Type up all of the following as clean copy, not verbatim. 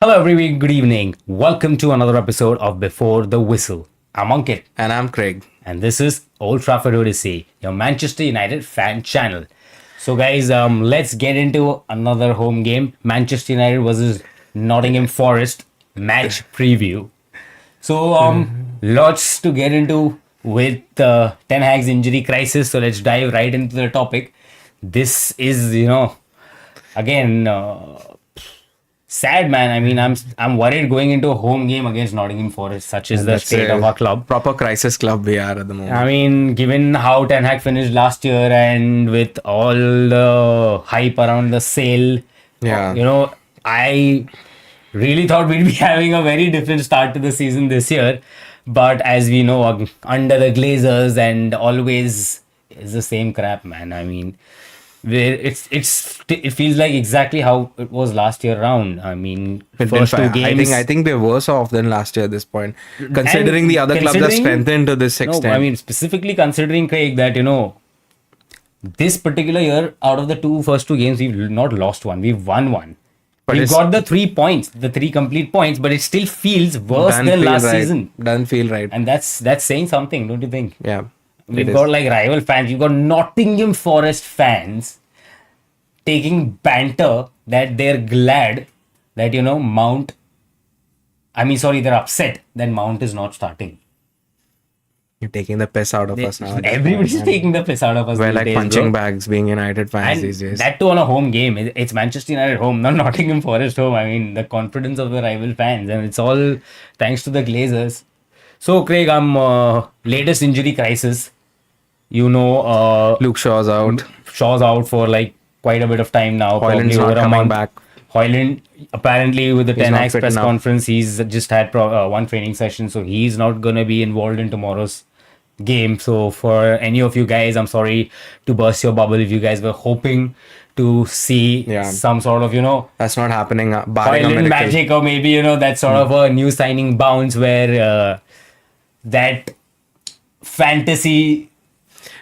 Hello, everyone. Good evening. Welcome to another episode of Before the Whistle. I'm Ankit, And I'm Craig. and this is Old Trafford Odyssey, your Manchester United fan channel. So, guys, let's get into another home game: Manchester United versus Nottingham Forest match preview. So, lots to get into with Ten Hag's injury crisis. So, let's dive right into the topic. This is, again. Sad, man. I mean, I'm worried going into a home game against Nottingham Forest. Such is the That's state a of our club. Proper crisis club we are at the moment. I mean, given how Ten Hag finished last year and with all the hype around the sale, Yeah. I really thought we'd be having a very different start to the season this year. But as we know, under the Glazers and always is the same crap, man. I mean, where it feels like exactly how it was last year round. I mean, first two games. I think we're worse off than last year at this point. Considering the other clubs are considering- strengthened to this extent. No, I mean specifically considering, Craig, that this particular year, out of the first two games, we've not lost one. We've won one. But We've it's- got the 3 points, the 3 complete points, but it still feels worse Doesn't than feel last right. season. Doesn't feel right. And that's saying something, don't you think? Yeah. We've it got is. like rival fans. You've got Nottingham Forest fans taking banter that they're glad that Mount. I mean, sorry, they're upset that Mount is not starting. You're taking the piss out of us now. at this Everybody's point, taking the piss out of us. We're these like days, punching bro. bags being United fans And these days. that too on a home game. It's Manchester United home, not Nottingham Forest home. I mean, the confidence of the rival fans, and it's all thanks to the Glazers. So, Craig, latest injury crisis. Luke Shaw's out. Shaw's out for like quite a bit of time now. Hojlund's probably not over a coming month. back. Hojlund, apparently with the He's 10 not Hag's fit press enough. conference, he's just had one training session, so he's not going to be involved in tomorrow's game. So for any of you guys, I'm sorry to burst your bubble if you guys were hoping to see Yeah. some sort of, That's not happening. Barring a Hojlund miracle. magic, or maybe, that sort of a new signing bounce where that fantasy.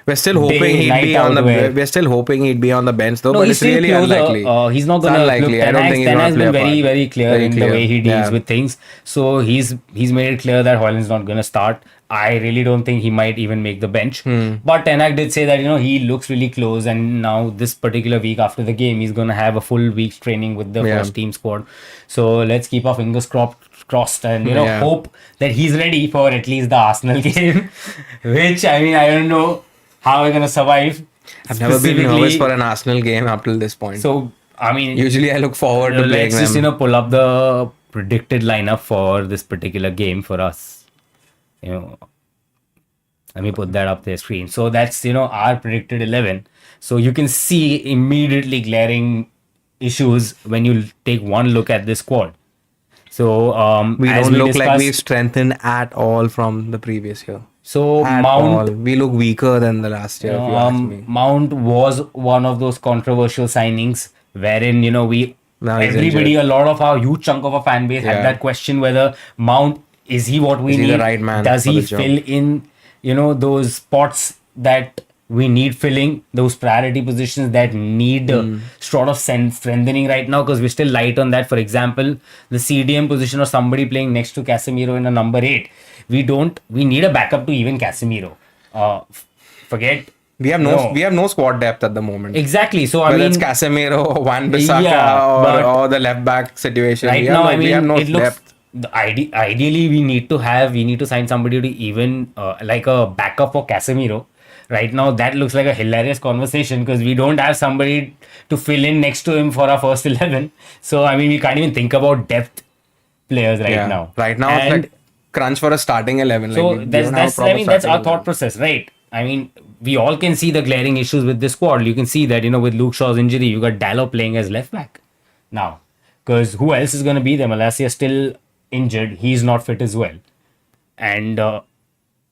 We're still hoping Day, he'd night be on out the. where- We're still hoping he'd be on the bench though, No, but he's it's still really closer. unlikely. He's not It's gonna unlikely. look. I Ten don't Hag's- think he's Ten gonna Hag's play been a very, part. very clear Very in clear. the way he deals Yeah. with things. So he's made it clear that Hojlund's not gonna start. I really don't think he might even make the bench. But Ten Hag did say that he looks really close, and now this particular week after the game, he's gonna have a full week's training with the Yeah. first team squad. So let's keep our fingers crossed and Yeah. hope that he's ready for at least the Arsenal game. Which I mean, I don't know how we're gonna survive. I've never been Specifically- nervous for an Arsenal game up till this point. So I mean, Usually I look forward to playing let's just them. pull up the predicted lineup for this particular game for us. Let me put that up the screen. So that's our predicted 11. So you can see immediately glaring issues when you take one look at this squad. So We as don't look like discussed- we've strengthened at all from the previous year. So At Mount all. We look weaker than the last year, if you ask me. Mount was one of those controversial signings wherein we Now he's everybody, injured. a lot of our huge chunk of our fan base had Yeah. that question whether Mount is he what we Is he need? the right man Does for he the job? fill in those spots that we need filling, those priority positions that need sort of strengthening right now, because we're still light on that. For example, the CDM position or somebody playing next to Casemiro in a number 8. We need a backup to even Casemiro. Forget. We have no squad depth at the moment. Exactly. So I Whether mean, it's Casemiro, Wan Bissaka, Yeah, but or the left back situation. right we now, have, we have no it looks. depth. Ideally, we need to sign somebody to even like a backup for Casemiro. Right now, that looks like a hilarious conversation because we don't have somebody to fill in next to him for our first 11. So I mean, we can't even think about depth players right now. Right now, And it's like crunch for a starting 11. so like, we don't have a proper that's our starting thought 11. process, right? I mean, we all can see the glaring issues with this squad. You can see that with Luke Shaw's injury, you got Dalot playing as left back now, because who else is going to be there? Malacia still injured; he's not fit as well, and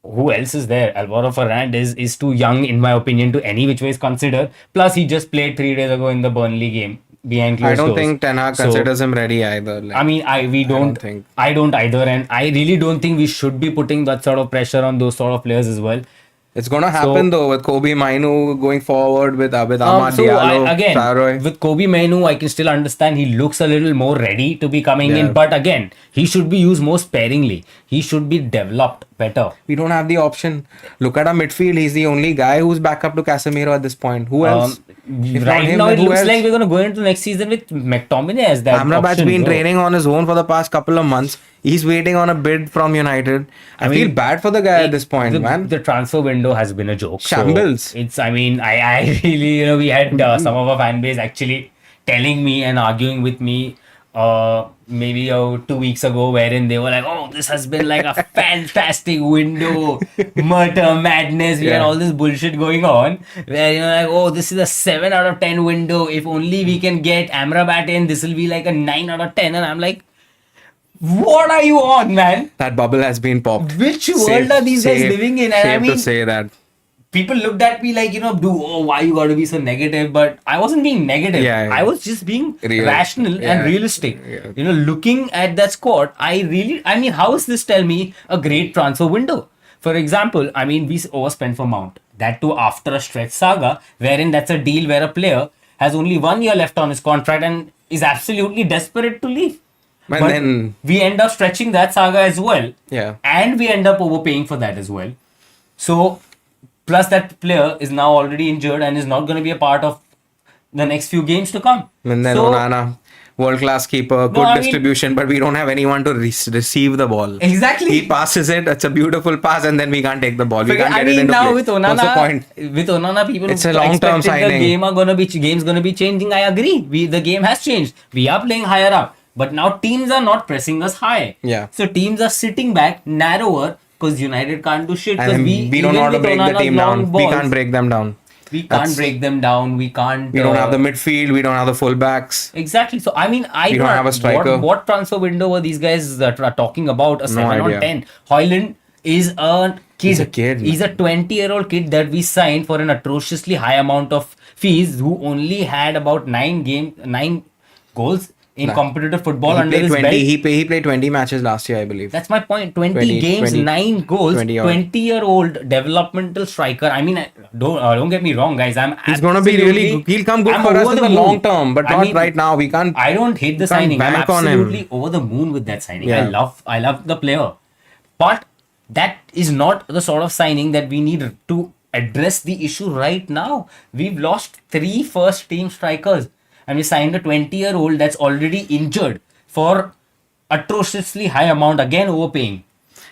who else is there? Alvaro Fernandez is too young, in my opinion, to any which ways consider. Plus, he just played 3 days ago in the Burnley game behind closed I don't doors. think Ten Hag So, considers him ready either. Like, I mean, I don't either, and I really don't think we should be putting that sort of pressure on those sort of players as well. It's gonna happen though with Kobe Mainu going forward with Amad So Diallo, again, Traore. with Kobe Mainu, I can still understand he looks a little more ready to be coming Yeah. in. But again, he should be used more sparingly. He should be developed better. We don't have the option. Look at our midfield. He's the only guy who's back up to Casemiro at this point. Who else? If not Right him, now, then it who looks else? like we're going to go into next season with McTominay as that Amrabat's option. been bro. training on his own for the past couple of months. He's waiting on a bid from United. I feel mean, bad for the guy at this point, the, man. The transfer window has been a joke. Shambles. So it's, I mean, I really, we had some of our fan base actually telling me and arguing with me maybe 2 weeks ago, wherein they were like, oh, this has been like a fantastic window, murder madness. We had all this bullshit going on where like, oh, this is a 7 out of 10 window. If only we can get Amrabat in, this will be like a 9 out of 10. And I'm like, what are you on, man? That bubble has been popped. Which world are these guys living in? And Safe I mean, to say that. people looked at me like, why you got to be so negative? But I wasn't being negative. Yeah. I was just being Real. rational Yeah. and realistic. Yeah. Looking at that squad, I mean, how is this tell me a great transfer window? For example, I mean, we overspent for Mount. That too after a stretch saga, wherein that's a deal where a player has only 1 year left on his contract and is absolutely desperate to leave. And But then- we end up stretching that saga as well. Yeah. And we end up overpaying for that as well. So, plus that player is now already injured and is not going to be a part of the next few games to come. And then So, Onana, world-class keeper, good I mean- distribution, but we don't have anyone to receive the ball. Exactly. He passes it. It's a beautiful pass, and then we can't take the ball. We can't I get mean, it into now play. with What's the point? Onana, people It's a long-term expected signing. the game's gonna be changing. I agree. The game has changed. We are playing higher up, but now teams are not pressing us high. Yeah. So teams are sitting back narrower because United can't do shit. And Because we don't know how to break the team down. We can't break. break them down. We can't break them down. We can't. We don't have the midfield. We don't have the fullbacks. Exactly. So I mean, We don't have a striker. What transfer window were these guys that are talking about? A 7 idea. on 10. Hojlund is a kid. He's a kid, He's a 20-year-old kid that we signed for an atrociously high amount of fees, who only had about 9 goals in competitive football He under played his 20. belt. He played 20 matches last year, I believe. That's my point. 20, 20 games, 20, 9 goals, 20 odd. 20-year-old developmental striker. I mean, don't get me wrong, guys. He's gonna be really. He'll come good for us in the long term, but not right now. We can't. I don't hate the can't signing. I'm bank on him. absolutely over the moon with that signing. Yeah. I love the player, but that is not the sort of signing that we need to address the issue right now. We've lost 3 first team strikers, and we signed a 20-year-old that's already injured for atrociously high amount, again overpaying.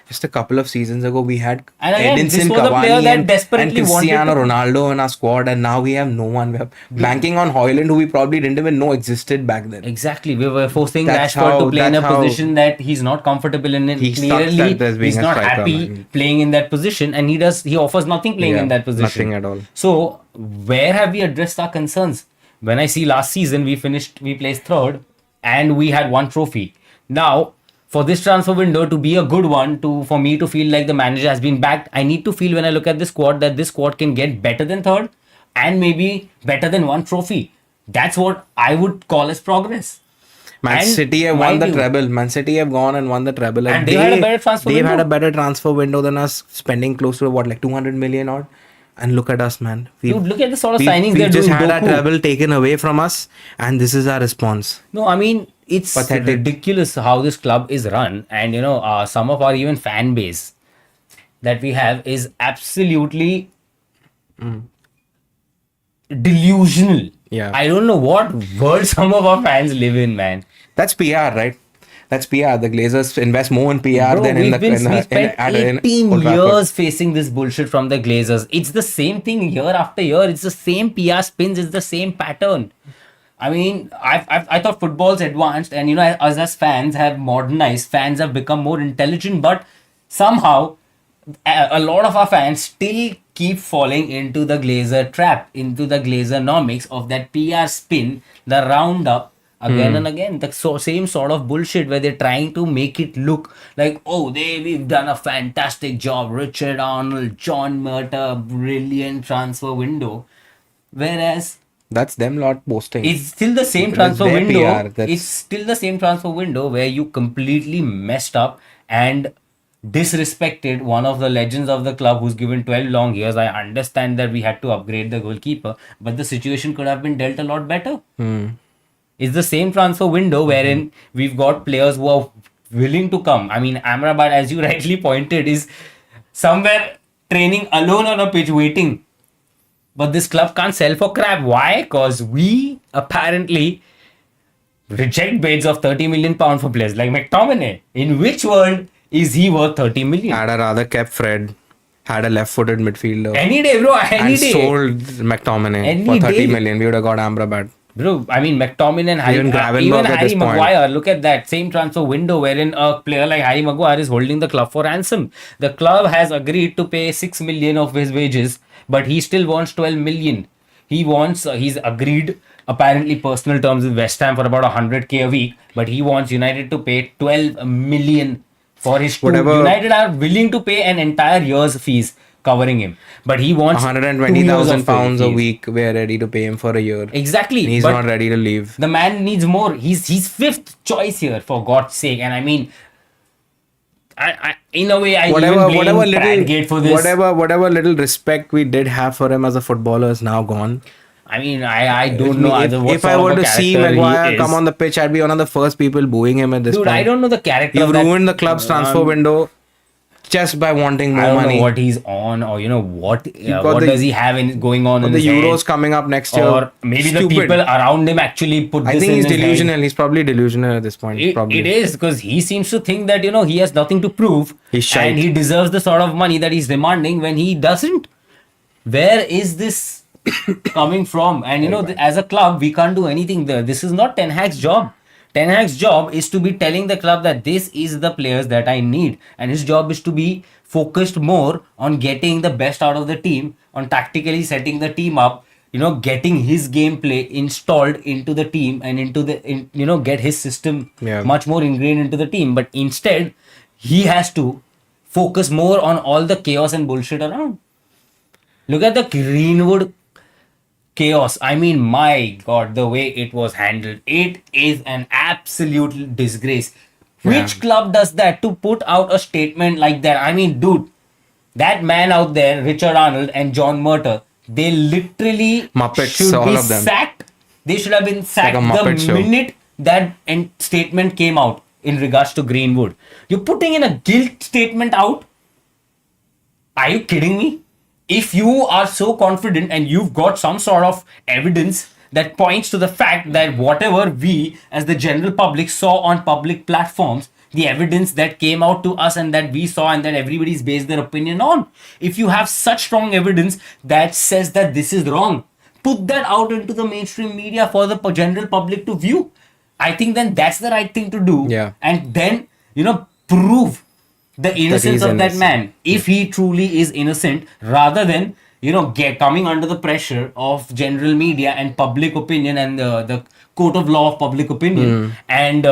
Just a couple of seasons ago, we had And again, this Edinson was a player Cavani that and desperately wanted Cristiano to- Ronaldo in our squad, and now we have no one. We are banking on Hojlund, who we probably didn't even know existed back then. Exactly, we were forcing That's Rashford to how- play in a that's how- position that he's not comfortable in. He sucks Clearly, at this being he's a not striker, happy man. playing in that position, and he offers nothing playing Yeah, in that position. nothing at all. So, where have we addressed our concerns? When I see last season we placed third, and we had 1 trophy. Now, for this transfer window to be a good one, for me to feel like the manager has been backed, I need to feel when I look at this squad that this squad can get better than third, and maybe better than 1 trophy. That's what I would call as progress. Man And City have won mind the you- treble. Man City have gone and won the treble, And they had a better transfer They've had window. a better transfer window than us, spending close to like 200 million odd. And look at us, man. Dude, look at the sort of we signings they're just doing. had our Doku. treble taken away from us, and this is our response. No, I mean, it's Pathetic. ridiculous how this club is run. And, some of our even fan base that we have is absolutely delusional. Yeah. I don't know what world some of our fans live in, man. That's PR, right? That's PR. The Glazers invest more in PR Bro, than we in spent in 18 Old Trafford. years facing this bullshit from the Glazers. It's the same thing year after year. It's the same PR spins. It's the same pattern. I mean, I thought football's advanced, and us as fans have modernized. Fans have become more intelligent, but somehow a lot of our fans still keep falling into the Glazer trap, into the Glazer-nomics of that PR spin, the roundup again and again. The same sort of bullshit where they're trying to make it look like, oh, we've done a fantastic job. Richard Arnold, John Murta, brilliant transfer window. Whereas That's them lot boasting. it's still the same That's transfer their window. PR, that's- It's still the same transfer window where you completely messed up and disrespected one of the legends of the club who's given 12 long years. I understand that we had to upgrade the goalkeeper, but the situation could have been dealt a lot better. It's the same transfer window wherein we've got players who are willing to come. I mean, Amrabat, as you rightly pointed, is somewhere training alone on a pitch waiting. But this club can't sell for crap. Why? Because we apparently reject bids of 30 million pound for players like McTominay. In which world is he worth 30 million? I'd have rather kept Fred, had a left-footed midfielder, Any day, bro. Any and day. sold McTominay Any for 30 day. million. We would have got Amrabat. Bro, I mean, McTominay and Even Gravenberch at Harry this point. Maguire, look at that same transfer window wherein a player like Harry Maguire is holding the club for ransom. The club has agreed to pay 6 million of his wages, but he still wants 12 million. He's agreed apparently personal terms with West Ham for about 100k a week, but he wants United to pay 12 million for his two. Whatever- United are willing to pay an entire year's fees covering him, but he wants 120,000 pounds a fees. week. We're ready to pay him for a year. Exactly. He's but not ready to leave. the man needs more. He's fifth choice here, for God's sake. And I mean, I in a way I even blame Bradgate for this. whatever little respect we did have for him as a footballer is now gone. I mean, I don't know what If I sort of were a to see character he Maguire is. come on the pitch, I'd be one of the first people booing him at this Dude, point. I don't know the character. You've of that- ruined the club's transfer window just by wanting I more don't money. know what he's on, or what got what the- does he have going on in the his Euros head? coming up next year. Or maybe the Stupid. people around him actually put I this think in he's his head. delusional. He's probably delusional at this point. Probably. It is, because he seems to think that he has nothing to prove, He's shite. and he deserves the sort of money that he's demanding when he doesn't. Where is this coming from? And as a club, we can't do anything there. This is not Ten Hag's job. Ten Hag's job is to be telling the club that this is the players that I need, and his job is to be focused more on getting the best out of the team, on tactically setting the team up, getting his gameplay installed into the team and get his system much more ingrained into the team. But instead, he has to focus more on all the chaos and bullshit around. Look at the Greenwood chaos. I mean, my God, the way it was handled. It is an absolute disgrace. Which club does that, to put out a statement like that? I mean, dude, that man out there, Richard Arnold and John Murter, they literally Muppets, should all be of them. sacked. They should have been sacked a Muppet the show. minute that statement came out in regards to Greenwood. You're putting in a guilt statement out? Are you kidding me? If you are so confident and you've got some sort of evidence that points to the fact that whatever we as the general public saw on public platforms, the evidence that came out to us and that we saw and that everybody's based their opinion on, if you have such strong evidence that says that this is wrong, put that out into the mainstream media for the general public to view. I think then that's the right thing to do. Yeah. And then, prove the innocence of that innocent. man, if he truly is innocent, rather than coming under the pressure of general media and public opinion and the court of law of public opinion, and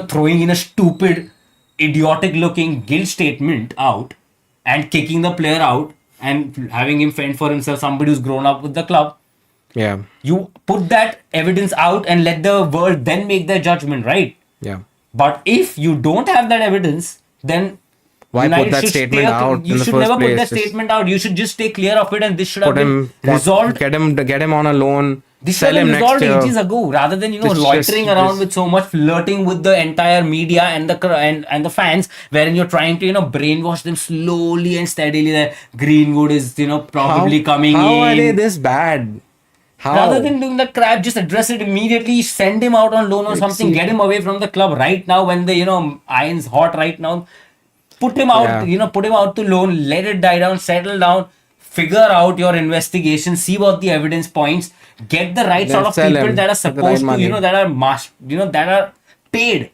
throwing in a stupid, idiotic looking guilt statement out and kicking the player out and having him fend for himself, somebody who's grown up with the club. Yeah. You put that evidence out and let the world then make their judgment, right? Yeah. But if you don't have that evidence, then Why United put that should statement stay out You in the should first never put place? that Just statement out. You should just stay clear of it, and this should have Put been him resolved. Get him on a loan. This Sell should have him been next resolved year. ages ago, rather than Just- loitering around just- with so much flirting with the entire media and and the fans, wherein you're trying to brainwash them slowly and steadily that Greenwood is probably coming in. How are they this bad? How? Rather than doing that crap, just address it immediately. Send him out on loan or something. Get him away from the club right now when the iron's hot right now. Put him out. Yeah. Put him out to loan. Let it die down. Settle down. Figure out your investigation. See what the evidence points. Get the right Then sort of sell people him that are for the supposed right to, money. that are paid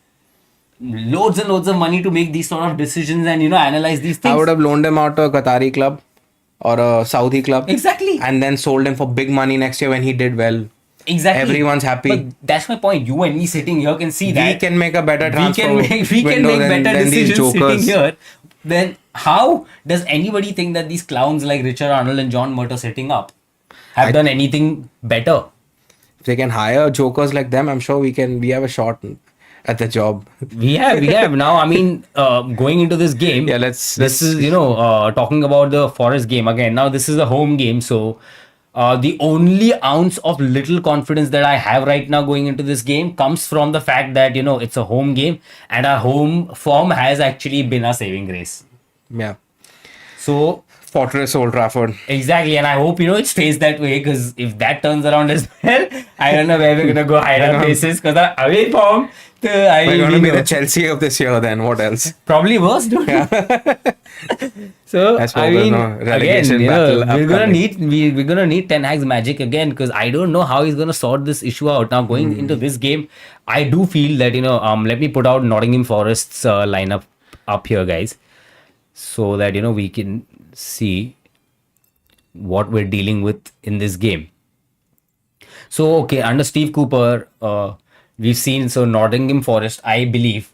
loads and loads of money to make these sort of decisions and analyze these things. I would have loaned him out to a Qatari club or a Saudi club. Exactly. And then sold him for big money next year when he did well. Exactly. Everyone's happy. But that's my point. You and me sitting here can see that. We can make a better we transfer can make window better than these decisions sitting jokers. here. Then how does anybody think that these clowns like Richard Arnold and John Murter sitting up have done anything better? If they can hire jokers like them, I'm sure we have a shot. at the job. We have now. I mean, going into this game. Yeah, This is talking about the Forest game again. Now this is a home game, so the only ounce of little confidence that I have right now going into this game comes from the fact that it's a home game and our home form has actually been a saving grace. Yeah. So Fortress Old Trafford. exactly, and I hope it stays that way, because if that turns around as well, I don't know where we're gonna go higher places, because our away form. We're going to be the Chelsea of this year then. What else? Probably worse, dude. So That's why I there's mean, no again, relegation battle we're gonna need Ten Hag's magic again, because I don't know how he's gonna sort this issue out. Now going into this game, I do feel that let me put out Nottingham Forest's lineup up here, guys, so that we can see what we're dealing with in this game. So okay, under Steve Cooper, we've seen Nottingham Forest, I believe,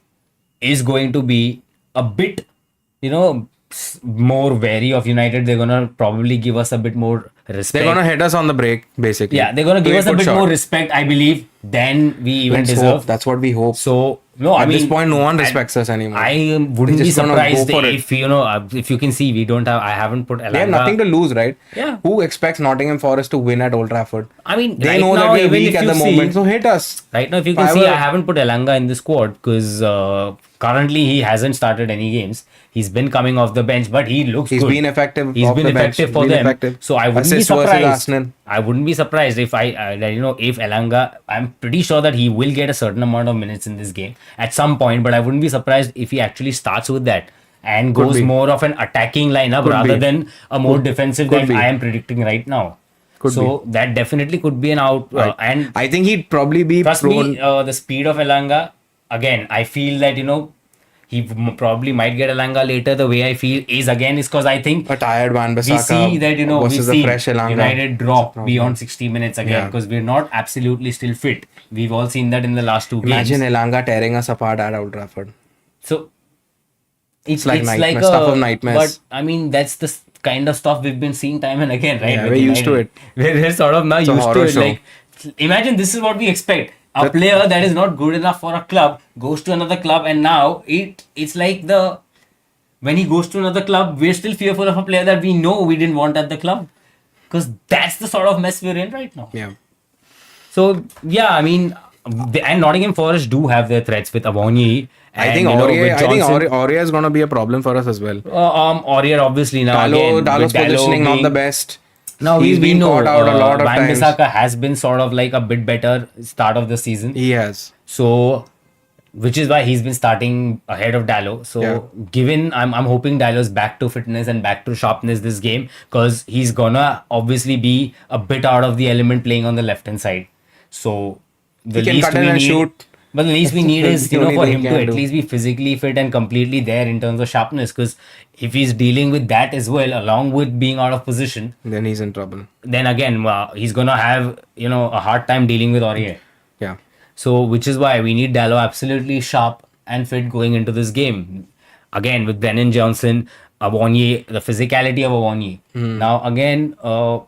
is going to be a bit, more wary of United. They're gonna probably give us a bit more respect. They're going to hit us on the break, basically. Yeah, they're gonna give us a bit shot. more respect, I believe, than we even Let's deserve. hope. That's what we hope. So no, At I mean, this point, no one respects us anymore. I wouldn't They be just gonna go surprised for it. if you can see we don't have. I haven't put Elanga. They have nothing to lose, right? Yeah. Who expects Nottingham Forest to win at Old Trafford? I mean, They right know now, that we're even weak if at you the see, moment, so hit us. right now, if you can see, I haven't put Elanga in the squad because currently he hasn't started any games. He's been coming off the bench, but he looks He's good. been effective. He's off been the bench. effective for Been them. effective. So I wouldn't Assist be versus surprised. Arsenal. I wouldn't be surprised if if Elanga, I'm pretty sure that he will get a certain amount of minutes in this game at some point, but I wouldn't be surprised if he actually starts with that and Could goes be. more of an attacking lineup Could rather be. than a more defensive Could that be. I am predicting right now. Could so that definitely could be an out. And I think he'd probably be trust prone. me, the speed of Elanga, again, I feel that, he probably might get Elanga later. The way I feel is because I think A tired Van we Bissaka see that, we've versus a seen fresh Elanga. United drop beyond 60 minutes again Yeah. because we're not absolutely still fit. We've all seen that in the last two Imagine games. Elanga tearing us apart at Old Trafford. So it's like nightmare, stuff of nightmares. But I mean, that's the kind of stuff we've been seeing time and again, right? Yeah, with we're used to United. We're sort of now a used to horror it. show. Like, imagine this is what we expect. A player that is not good enough for a club goes to another club, and now it's like when he goes to another club, we're still fearful of a player that we know we didn't want at the club, because that's the sort of mess we're in right now. Yeah. So yeah, I mean, and Nottingham Forest do have their threats with Avonyi. I think Aurier is going to be a problem for us as well. Aurier obviously now Dalo's with Dalot positioning not being- the best. Now He's been caught out a lot of Van times. Bissaka has been sort of like a bit better start of the season. He has. So, which is why he's been starting ahead of Dalot. So, Yeah. given I'm hoping Dalot's back to fitness and back to sharpness this game, because he's gonna obviously be a bit out of the element playing on the left hand side. So, the He can least cut in we and need, shoot. but the least we need That's is the for only thing him he to can at do. least be physically fit and completely there in terms of sharpness. Because if he's dealing with that as well, along with being out of position, Then he's in trouble. then again he's gonna have a hard time dealing with Aurier. Yeah. So which is why we need Dalot absolutely sharp and fit going into this game. Again with Brennan Johnson, Avonyi, the physicality of Avonyi. Now again,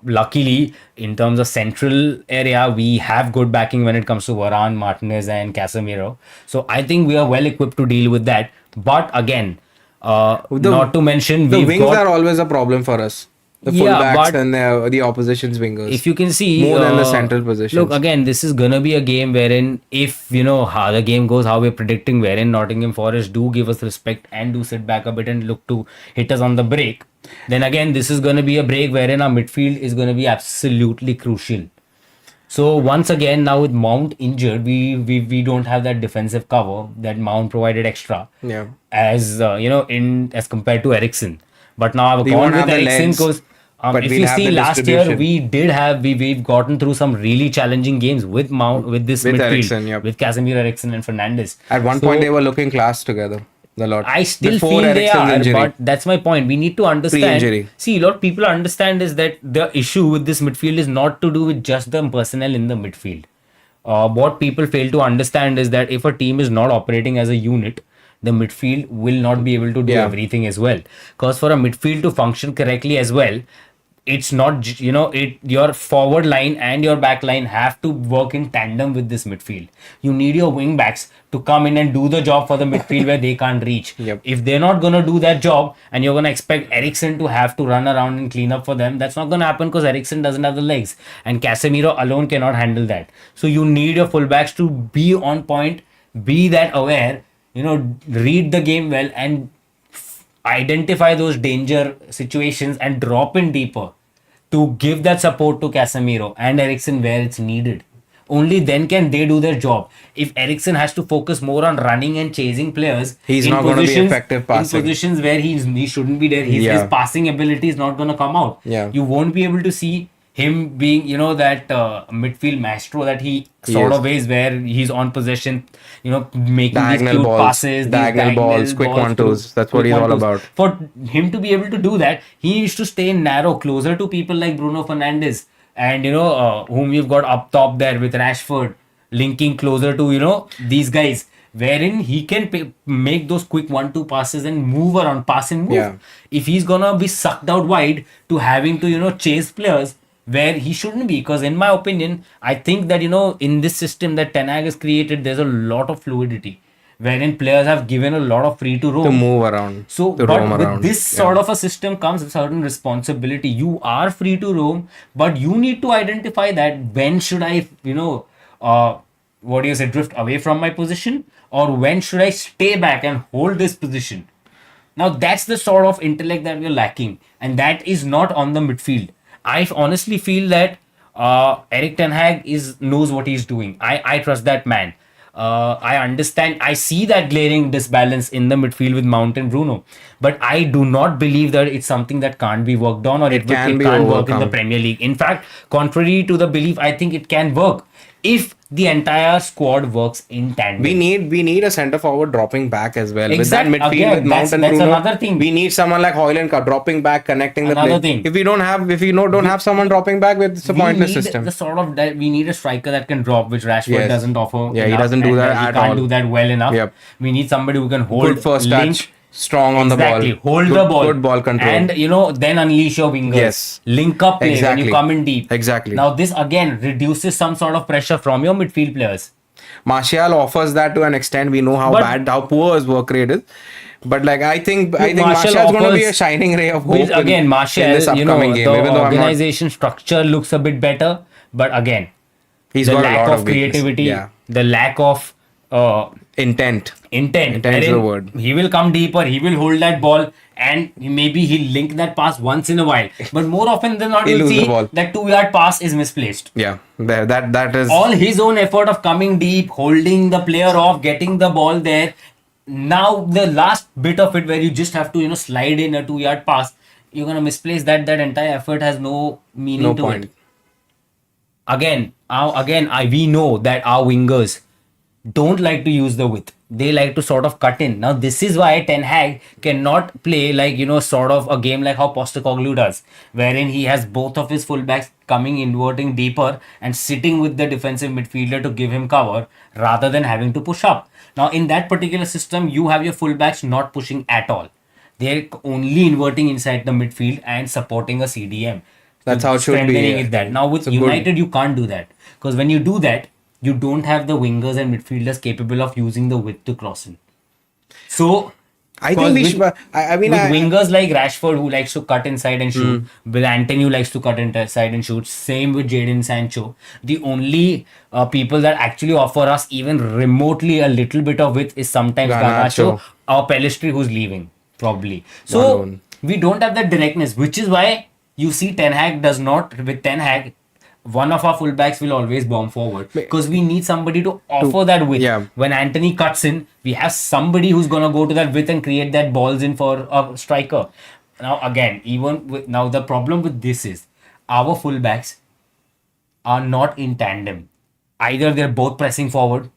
luckily in terms of central area, we have good backing when it comes to Varane, Martinez, and Casemiro. So I think we are well equipped to deal with that. But again, not to mention The we've wings got, are always a problem for us. The Yeah, fullbacks but and the opposition's wingers. if you can see More than the central positions. Look, again, this is gonna be a game wherein if how the game goes, how we're predicting, wherein Nottingham Forest do give us respect and do sit back a bit and look to hit us on the break, then again this is gonna be a break wherein our midfield is gonna be absolutely crucial. So once again, now with Mount injured, we don't have that defensive cover that Mount provided extra. Yeah. As as compared to Eriksen. But now I've We gone won't with have the Eriksen legs, because but if we'll you have see the last year distribution. we've gotten through some really challenging games with this With midfield Eriksen, yep. with Casemiro, Eriksen, and Fernandes. At one So, point, they were looking class together. The lot. I still Before feel they Eriksen's are, injury. but that's my point. We need to understand. Pre-injury. See, a lot of people understand is that the issue with this midfield is not to do with just the personnel in the midfield. What people fail to understand is that if a team is not operating as a unit, the midfield will not be able to do Yeah. everything as well. Because for a midfield to function correctly as well, it's not your forward line and your back line have to work in tandem with this midfield. You need your wing backs to come in and do the job for the midfield where they can't reach. Yep. If they're not going to do that job and you're going to expect Eriksen to have to run around and clean up for them, that's not going to happen because Eriksen doesn't have the legs and Casemiro alone cannot handle that. So you need your fullbacks to be on point, be that aware, read the game well and identify those danger situations and drop in deeper to give that support to Casemiro and Eriksen where it's needed. Only then can they do their job. If Eriksen has to focus more on running and chasing players, he's not going to be effective passing. In positions where he shouldn't be there, his passing ability is not going to come out. Yeah. You won't be able to see him being, that midfield maestro that he sort of is, where he's on possession, making diagonal these cute balls, passes, diagonal balls, quick one-twos. That's what he's all about. For him to be able to do that, he needs to stay narrow, closer to people like Bruno Fernandes and, whom you've got up top there with Rashford, linking closer to, these guys, wherein he can make those quick 1-2 passes and move around, pass and move. Yeah. If he's gonna be sucked out wide to having to, chase players, where he shouldn't be, because in my opinion, I think that in this system that Ten Hag has created, there's a lot of fluidity, wherein players have given a lot of free to roam, to move around. So, but with this sort of a system comes a certain responsibility. You are free to roam, but you need to identify that when should I, drift away from my position, or when should I stay back and hold this position. Now that's the sort of intellect that we're lacking, and that is not on the midfield. I honestly feel that Erik Ten Hag knows what he's doing. I trust that man. I understand. I see that glaring disbalance in the midfield with Mount and Bruno, but I do not believe that it's something that can't be worked on, or it can't work in the Premier League. In fact, contrary to the belief, I think it can work if the entire squad works in tandem. We need a centre forward dropping back as well. Exactly. With that midfield with Mount and Bruno, that's another thing. We need someone like Hojlund dropping back, connecting the play. Thing. If we don't have someone dropping back, it's a pointless system. We need a striker that can drop, which Rashford doesn't offer. Yeah, he doesn't do that at all. He can't do that well enough. Yep. We need somebody who can hold, good first touch, strong on the ball, hold the ball, good ball control, and then unleash your wingers. Yes, link up play when you come in deep. Exactly. Now this again reduces some sort of pressure from your midfield players. Martial offers that to an extent. We know how poor his work rate is. But I think Martial's going to be a shining ray of hope. Again, Martial, in this upcoming game, the organization structure looks a bit better, but again, he's the got lack a lot of creativity, the lack of intent. Intent is the word. He will come deeper. He will hold that ball, and maybe he'll link that pass once in a while. But more often than not, you'll see that 2-yard pass is misplaced. Yeah, that is all his own effort of coming deep, holding the player off, getting the ball there. Now the last bit of it where you just have to slide in a 2-yard pass, you're gonna misplace that. That entire effort has no meaning to it. Again, we know that our wingers don't like to use the width. They like to sort of cut in. Now this is why Ten Hag cannot play sort of a game like how Postecoglou does, wherein he has both of his fullbacks coming inverting deeper and sitting with the defensive midfielder to give him cover rather than having to push up. Now in that particular system, you have your fullbacks not pushing at all. They're only inverting inside the midfield and supporting a CDM. That's how it should be. Now with United, you can't do that, because when you do that, you don't have the wingers and midfielders capable of using the width to cross in. So I think with wingers like Rashford, who likes to cut inside and shoot, with Antony, who likes to cut inside and shoot, same with Jadon Sancho. The only people that actually offer us even remotely a little bit of width is sometimes Garnacho or Pellistri, who's leaving probably. So we don't have that directness, which is why you see Ten Hag does not. With Ten Hag, one of our fullbacks will always bomb forward, because we need somebody to offer that width. Yeah. When Antony cuts in, we have somebody who's going to go to that width and create that balls in for a striker. Now again, the problem with this is our fullbacks are not in tandem. Either they're both pressing forward,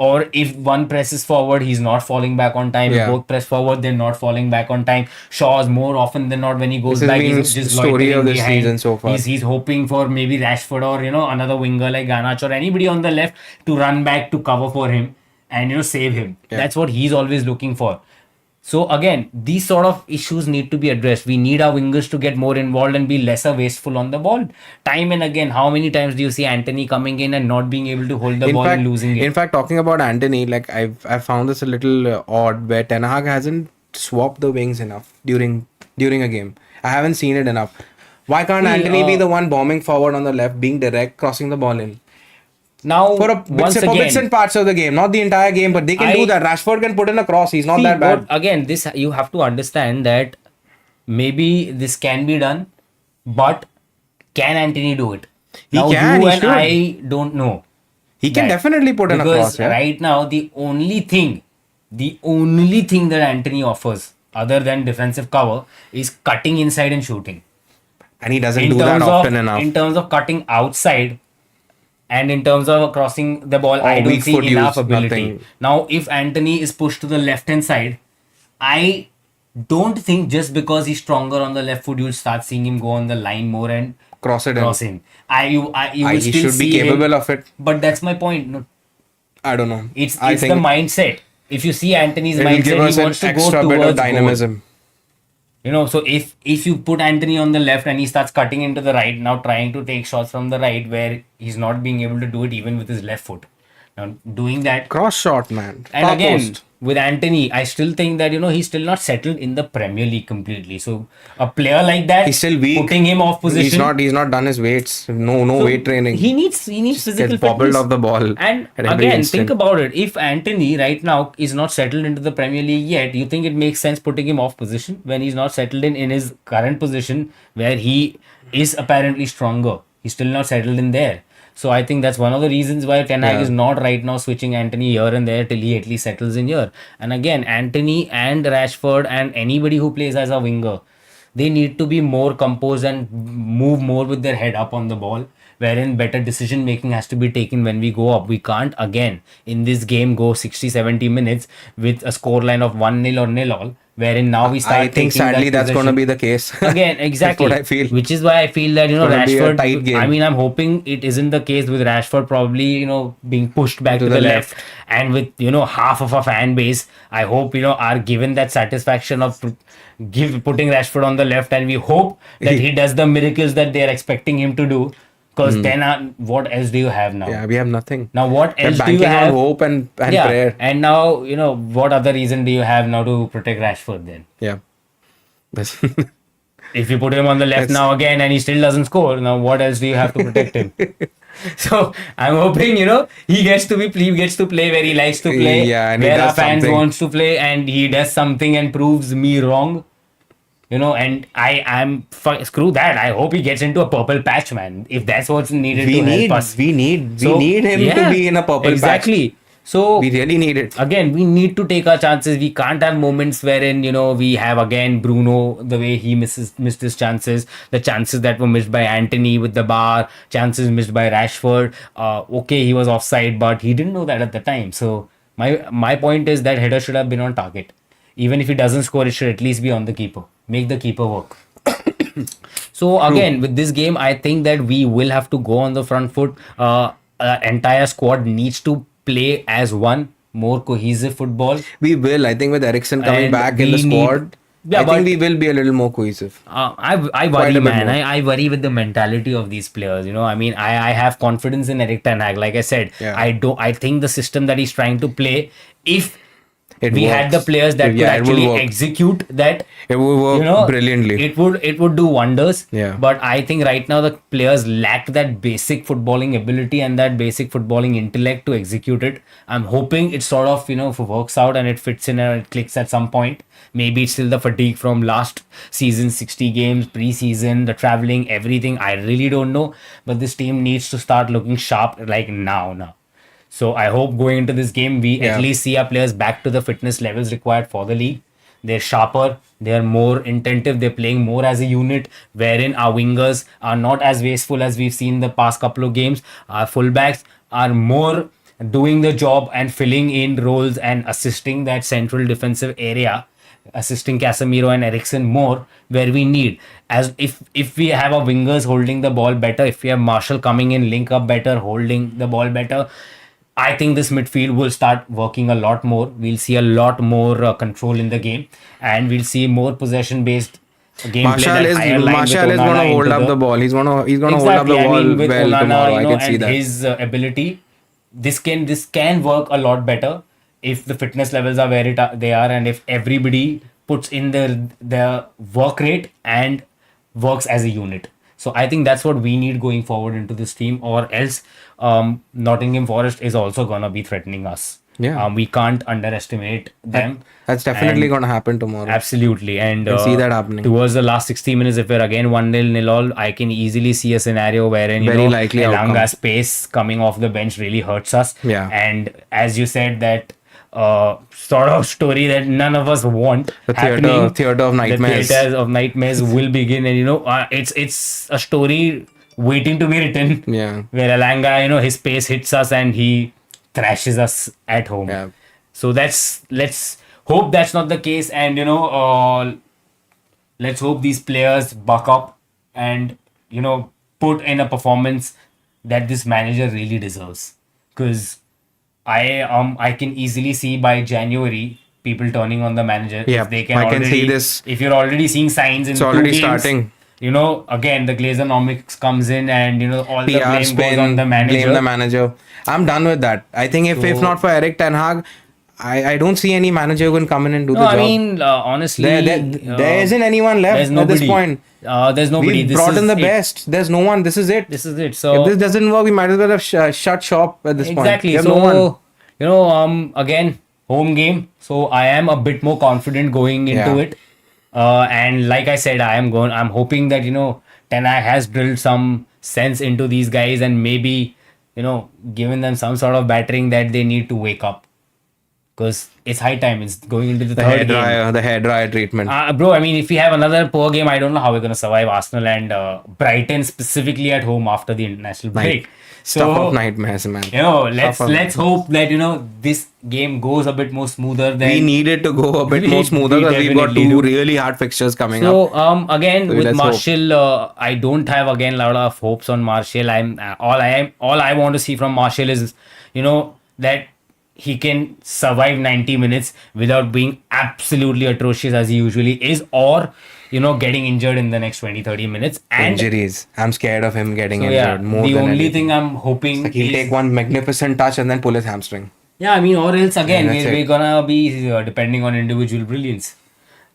or if one presses forward, he's not falling back on time. If both press forward, they're not falling back on time. Shaw's more often than not, when he goes back, he's just story of the behind. Season so far. He's hoping for maybe Rashford or another winger like Garnacho or anybody on the left to run back to cover for him and save him. That's what he's always looking for. So again, these sort of issues need to be addressed. We need our wingers to get more involved and be lesser wasteful on the ball. Time and again, how many times do you see Anthony coming in and not being able to hold the ball and losing it? In fact, talking about Anthony, like I've found this a little odd where Ten Hag hasn't swapped the wings enough during a game. I haven't seen it enough. Why can't Anthony be the one bombing forward on the left, being direct, crossing the ball in? Now, For bits and parts of the game, not the entire game, but they can do that. Rashford can put in a cross. He's not that bad. Again, this you have to understand that maybe this can be done, but can Anthony do it? Now, can, you he and should. I don't know. He can definitely put in a cross. Because right now, the only thing that Anthony offers, other than defensive cover, is cutting inside and shooting. And he doesn't do that often enough. In terms of cutting outside, and in terms of crossing the ball, I don't see enough ability. Now, if Anthony is pushed to the left-hand side, I don't think just because he's stronger on the left foot, you'll start seeing him go on the line more and cross in. You will He still should see be capable him, of it. But that's my point. No, I don't know. it's the mindset. If you see Anthony's mindset, he wants to go extra towards bit of dynamism. goal. You know, so if you put Anthony on the left and he starts cutting into the right, now trying to take shots from the right where he's not being able to do it even with his left foot. Now doing that cross shot, man. And again, with Anthony, I still think that he's still not settled in the Premier League completely. So a player like that, he's still weak. Putting him off position. He's not done his weights. No weight training. He needs physical fitness. Bobbled off the ball. And again, think about it. If Anthony right now is not settled into the Premier League yet, you think it makes sense putting him off position when he's not settled in his current position where he is apparently stronger. He's still not settled in there. So I think that's one of the reasons why Ten Hag is not right now switching Anthony here and there till he at least settles in here. And again, Anthony and Rashford and anybody who plays as a winger, they need to be more composed and move more with their head up on the ball, wherein better decision making has to be taken when we go up. We can't again in this game go 60-70 minutes with a scoreline of 1-0 or 0-all. Wherein now we start. I think sadly that's going to be the case. Again, exactly. That's what I feel. Which is why I feel that Rashford. Tight game. I mean, I'm hoping it isn't the case with Rashford probably being pushed back to the left, and with half of a fan base. I hope are given that satisfaction of putting Rashford on the left, and we hope that he does the miracles that they are expecting him to do. Because then what else do you have now? Yeah, we have nothing. Now what else do you have? On hope and prayer. And now, what other reason do you have now to protect Rashford then? Yeah. If you put him on the left now again and he still doesn't score, now what else do you have to protect him? So I'm hoping, he gets to play where he likes to play, and where our fans wants to play, and he does something and proves me wrong. And I'm screw that. I hope he gets into a purple patch, man. If that's what's needed to help us. We need him to be in a purple patch. Exactly. So we really need it. Again, we need to take our chances. We can't have moments wherein, we have again Bruno, the way he missed his chances, the chances that were missed by Anthony with the bar, chances missed by Rashford. Okay, he was offside, but he didn't know that at the time. So my point is that header should have been on target. Even if he doesn't score, it should at least be on the keeper. Make the keeper work. So again, with this game, I think that we will have to go on the front foot. Entire squad needs to play as one, more cohesive football. We will. I think with Eriksen coming back in the squad, I think we will be a little more cohesive. I worry, man. I worry with the mentality of these players. I mean, I have confidence in Erik Ten Hag. Like I said, I think the system that he's trying to play, if we had the players that could actually execute that, it would work brilliantly. It would do wonders. Yeah. But I think right now the players lack that basic footballing ability and that basic footballing intellect to execute it. I'm hoping it sort of works out and it fits in and it clicks at some point. Maybe it's still the fatigue from last season, 60 games, pre-season, the traveling, everything. I really don't know. But this team needs to start looking sharp like now. So I hope going into this game, we at least see our players back to the fitness levels required for the league. They're sharper, they're more intensive, they're playing more as a unit, wherein our wingers are not as wasteful as we've seen the past couple of games. Our fullbacks are more doing the job and filling in roles and assisting that central defensive area, assisting Casemiro and Eriksen more where we need. As if we have our wingers holding the ball better, if we have Marshall coming in, link up better, holding the ball better, I think this midfield will start working a lot more. We'll see a lot more control in the game, and we'll see more possession-based gameplay. That higher line with Martial is going to Onana hold into up the ball. He's going to hold up exactly. the I ball mean, with well Onana, tomorrow. I can see and that. his ability, this can work a lot better if the fitness levels are where they are, and if everybody puts in their work rate and works as a unit. So I think that's what we need going forward into this team, or else Nottingham Forest is also gonna be threatening us. Yeah. We can't underestimate them. That's definitely And going to happen tomorrow. absolutely, and can see that happening. towards the last 60 minutes, if we're again 1-0 all, I can easily see a scenario wherein Very likely Elanga's pace coming off the bench really hurts us. Yeah. And as you said, that sort of story that none of us want The happening. theater of nightmares. The theaters of nightmares will begin, and it's a story waiting to be written. Yeah. Where Elanga, his pace hits us and he thrashes us at home. Yeah. So let's hope that's not the case, and let's hope these players buck up and put in a performance that this manager really deserves. Because I can easily see by January people turning on the manager. Yeah, If they can I can already see this. If you're already seeing signs in It's 2 already games, starting. Again the Glazeronomics comes in, and all the PR blame spin, goes on the manager. blame the manager. I'm done with that. I think if not for Erik Ten Hag, I don't see any manager who can come in and do the job. I mean, honestly, there isn't anyone left there's at this nobody. point. There's nobody. We brought in the best. There's no one. This is it. This is it. So If this doesn't work, we might as well have shut shop at this point. exactly. We have So no one. again, home game. So I am a bit more confident going into Yeah. it. And like I said, I'm hoping that Ten Hag has drilled some sense into these guys, and maybe given them some sort of battering that they need to wake up. Because it's high time. It's going into the third game. The hair dryer treatment. Bro, I mean, if we have another poor game, I don't know how we're going to survive Arsenal and Brighton specifically at home after the international break. Stuff of nightmares, man. Let's hope that this game goes a bit more smoother than We needed to go a bit more smoother we because we've got definitely two do. really hard fixtures coming up. So again with let's Martial, I don't have again a lot of hopes on Martial. All I want to see from Martial is that he can survive 90 minutes without being absolutely atrocious as he usually is, or getting injured in the next 20-30 minutes. And Injuries. I'm scared of him getting so, injured more the than only anything. thing I'm hoping Like he'll is, take one magnificent touch and then pull his hamstring. yeah, I mean, or else again Yeah, that's we're it. gonna be depending on individual brilliance,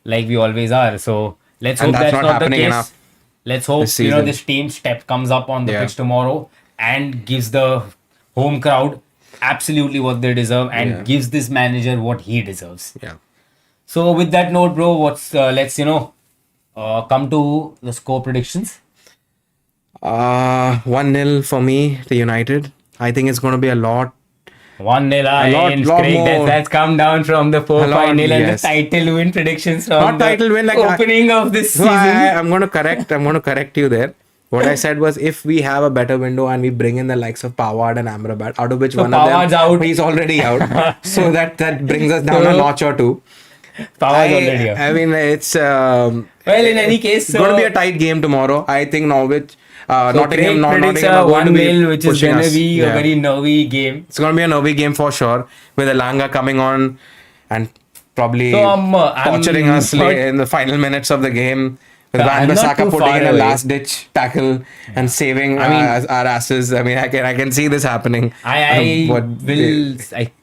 like we always are. So let's And hope that's that's not not the happening case. enough Let's hope this season. this team step comes up on the Yeah. pitch tomorrow and gives the home crowd absolutely what they deserve, and Yeah. gives this manager what he deserves. Yeah. So with that note, bro, let's come to the score predictions. 1-0 for me to United. I think it's going to be a lot. 1-0, lot Craig. more. That's come down from the 4-5-0 and yes. the title win predictions from Not the title win, like opening of this So season. I'm going to correct you there. What I said was, if we have a better window and we bring in the likes of Pavard and Amrabat, out of which So one of Pavard's them out. he's already out, so that brings us down a notch or two. Power's already up. I mean, it's Well, in any case, going to be a tight game tomorrow. I think Norwich, Nottingham Nottingham predicts are a going to be 1-0, which is pushing going to us. be a Yeah. very nervy game. It's going to be a nervy game for sure, with Elanga coming on and probably So, torturing us but- in the final minutes of the game. With I'm Van not Bissaka too putting far in a away. last-ditch tackle and saving our asses. I mean, I can see this happening. I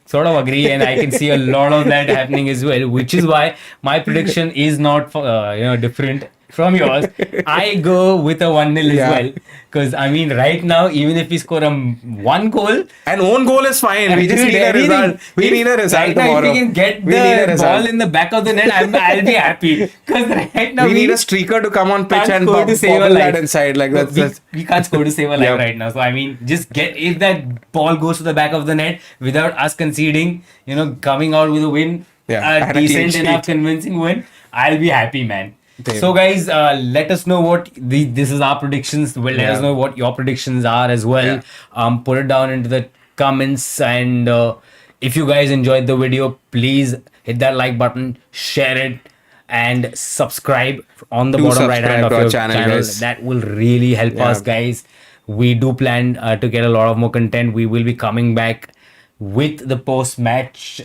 sort of agree, and I can see a lot of that happening as well, which is why my prediction is not different from yours. I go with a 1-0 Yeah. as well, because I mean, right now, even if we score one goal, An own goal is fine. We just dude, need a anything. result. We need a result right now, tomorrow. if we can get We need a the result. ball in the back of the net, I'll be happy. Because right now We need a streaker to come on pitch can't and score to save a bobble that life. inside. Like that's we can't score to save a life Yep. right now. So I mean, just if that ball goes to the back of the net without us conceding, coming out with a win, Yeah, a and a clean decent enough, sheet. convincing win, I'll be happy, man. Same. So guys, let us know what this is our predictions. Well, let us Yeah. know what your predictions are as well. Yeah. Put it down into the comments, and if you guys enjoyed the video, please hit that like button, share it, and subscribe on the Do bottom right hand subscribe of to our your channel, channel. guys. That will really help Yeah. us, guys. We do plan to get a lot of more content. We will be coming back with the post-match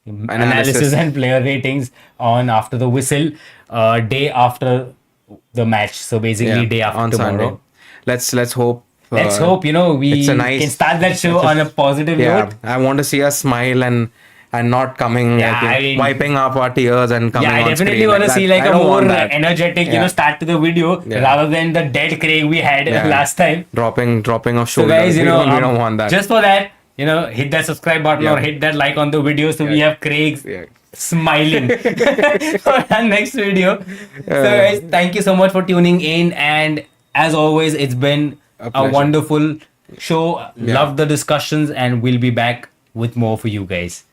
analysis and player ratings on after the whistle, day after the match. So basically, day after on tomorrow. Sunday. Let's hope. Let's hope we it's a nice, can start that show on a positive note. I want to see us smile and not coming wiping up our tears and coming I on definitely screen. want to see like I a don't more want that. energetic, start to the video rather than the dead Craig we had last time. Dropping of shoulders. So guys, we don't want that. Just for that, hit that subscribe button or hit that like on the video so we have Craig smiling for our next video. So guys, thank you so much for tuning in, and as always, it's been a wonderful show. Love the discussions, and we'll be back with more for you guys.